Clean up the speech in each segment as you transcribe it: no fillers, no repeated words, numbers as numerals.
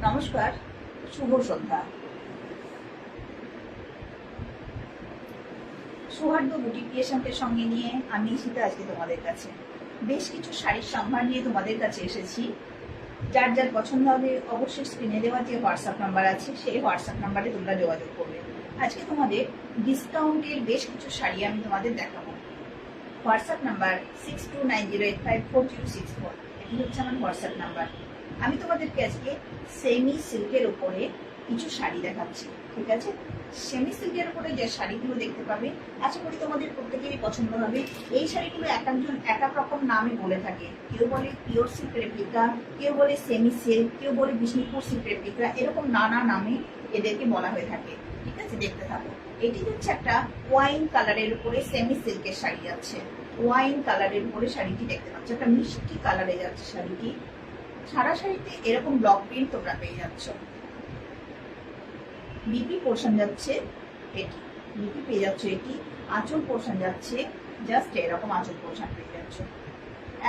নমস্কার, শুভ সন্ধ্যা। সৌহার্দ্য বুটিক ক্রিয়েশনকে সঙ্গে নিয়ে আমি ঈশিতা আজকে তোমাদের কাছে বেশ কিছু শাড়ির সম্ভার নিয়ে তোমাদের কাছে এসেছি। যার যার পছন্দ হবে অবশ্যই স্ক্রিনে দেওয়া যে হোয়াটসঅ্যাপ নাম্বার আছে সেই হোয়াটসঅ্যাপ নাম্বারে তোমরা যোগাযোগ করবে। আজকে তোমাদের ডিসকাউন্টের বেশ কিছু শাড়ি আমি তোমাদের দেখাবো। হোয়াটসঅ্যাপ নাম্বার 6290854064, এটি হচ্ছে আমার হোয়াটসঅ্যাপ নাম্বার। আমি তোমাদেরকে আজকে সেমি সিল্কের উপরে কিছু শাড়ি দেখাচ্ছি, ঠিক আছে? সেমি সিল্কের উপরে যে শাড়িগুলো দেখতে পাবে আশা করি তোমাদের প্রত্যেকেরই পছন্দ হবে। এই শাড়িগুলো এক একজন এক এক রকম নামে বলে থাকে। কেউ বলে পিওর সিল্ক রেপ্লিকা, কেউ বলে সেমি সিল্ক, কেউ বলে বিষ্ণুপুর সিল্ক রেপ্লিকা, এরকম নানা নামে এদেরকে বলা হয়ে থাকে, ঠিক আছে? দেখতে থাকো। এটি হচ্ছে একটা ওয়াইন কালারের উপরে সেমি সিল্কের শাড়ি আছে। ওয়াইন কালারের উপরে শাড়িটি দেখতে পাচ্ছ, একটা মিষ্টি কালারে যাচ্ছে শাড়িটি। সারা শাড়িতে এরকম ব্লক প্রিন্ট তোমরা পেয়ে যাচ্ছ। বিপি পোর্শন যাচ্ছে এটি, বিপি পেয়ে যাচ্ছ এটি। আঁচল পোর্শন যাচ্ছে জাস্ট এরকম আঁচল পোর্শন পেয়ে যাচ্ছ,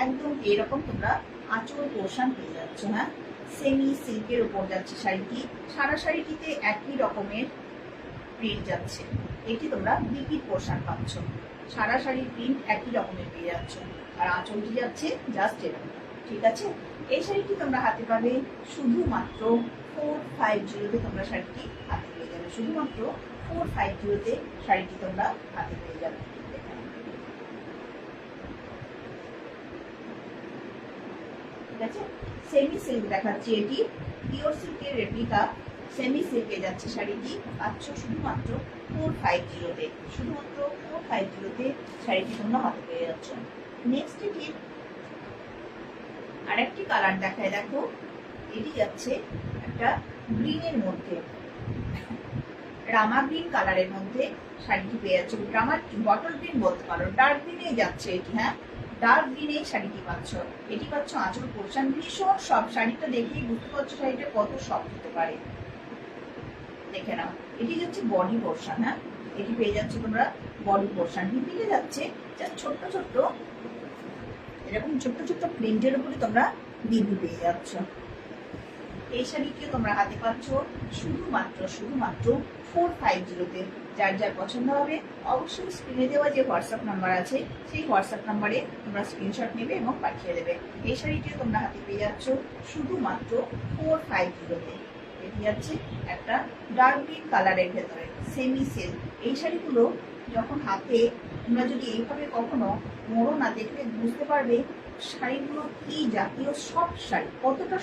একদম এরকম তোমরা আঁচল পোর্শন পেয়ে যাচ্ছ। হ্যাঁ, সেমি সিল্কের উপর যাচ্ছে শাড়িটি। সারা শাড়িটিতে একই রকমের প্রিন্ট যাচ্ছে। এটি তোমরা বিপি পোর্শন পাচ্ছ। সারা শাড়ির প্রিন্ট একই রকমের পেয়ে যাচ্ছ, আর আঁচলটি যাচ্ছে জাস্ট এরকম, ঠিক আছে? এই শাড়িটি তোমরা হাতে পাবে শুধুমাত্র 450-তে। তোমরা শাড়িটি হাতে পেয়ে যাবে শুধুমাত্র 450-তে। শাড়িটি তোমরা হাতে পেয়ে যাবে, ঠিক আছে? সেমি সিল্ক দেখাচ্ছি, এটি পিওর সিল্কের রেপ্লিকা সেমি সিল্কে যাচ্ছে শাড়িটি। পাচ্ছ শুধুমাত্র 450-তে। শুধুমাত্র 450-তে শাড়িটি তোমরা হাতে পেয়ে যাচ্ছ। নেক্সট এটির আরেকটি কালার দেখায়, দেখো। এটি যাচ্ছে একটা গ্রিনের মধ্যে, রামা গ্রিন কালারের মধ্যে শাড়িটি পেয়ে যাচ্ছে। রামা বটল গ্রিন বলতে পারো, ডার্ক গ্রিনে যাচ্ছে এটি। হ্যাঁ, ডার্ক গ্রিনে শাড়িটি পাচ্ছ। এটি পাচ্ছ আঁচল পোর্শন। ভীষণ সব, শাড়িটা দেখেই বুঝতে পারছো শাড়িটা কত সফট হতে পারে, দেখে নাও। এটি যাচ্ছে বডি পোর্শন। হ্যাঁ, এটি পেয়ে যাচ্ছে তোমরা বডি পোর্শন। বিপিতে যাচ্ছে ছোট্ট ছোট্ট এরকম ছোট্ট ছোট্ট প্রিন্টের উপরে তোমরা বিপি পেয়ে যাচ্ছ। এই শাড়িটিও তোমরা হাতে পাচ্ছ শুধুমাত্র 450-তে। যার যার পছন্দ হবে অবশ্যই স্ক্রিনে দেওয়া যে হোয়াটসঅ্যাপ নাম্বার আছে সেই হোয়াটসঅ্যাপ নাম্বারে তোমরা স্ক্রিনশট নেবে এবং পাঠিয়ে দেবে। এই শাড়িটিও তোমরা হাতে পেয়ে যাচ্ছ শুধুমাত্র 450-তে। এটি যাচ্ছে একটা ডার্ক গ্রিন কালারের ভেতরে সেমি সিল্ক। এই শাড়িগুলো যখন হাতে তোমরা যদি এইভাবে কখনো মোড়ো না, দেখলে বুঝতে পারবে শাড়িগুলো কি জাতীয় সব শাড়ি, কতটা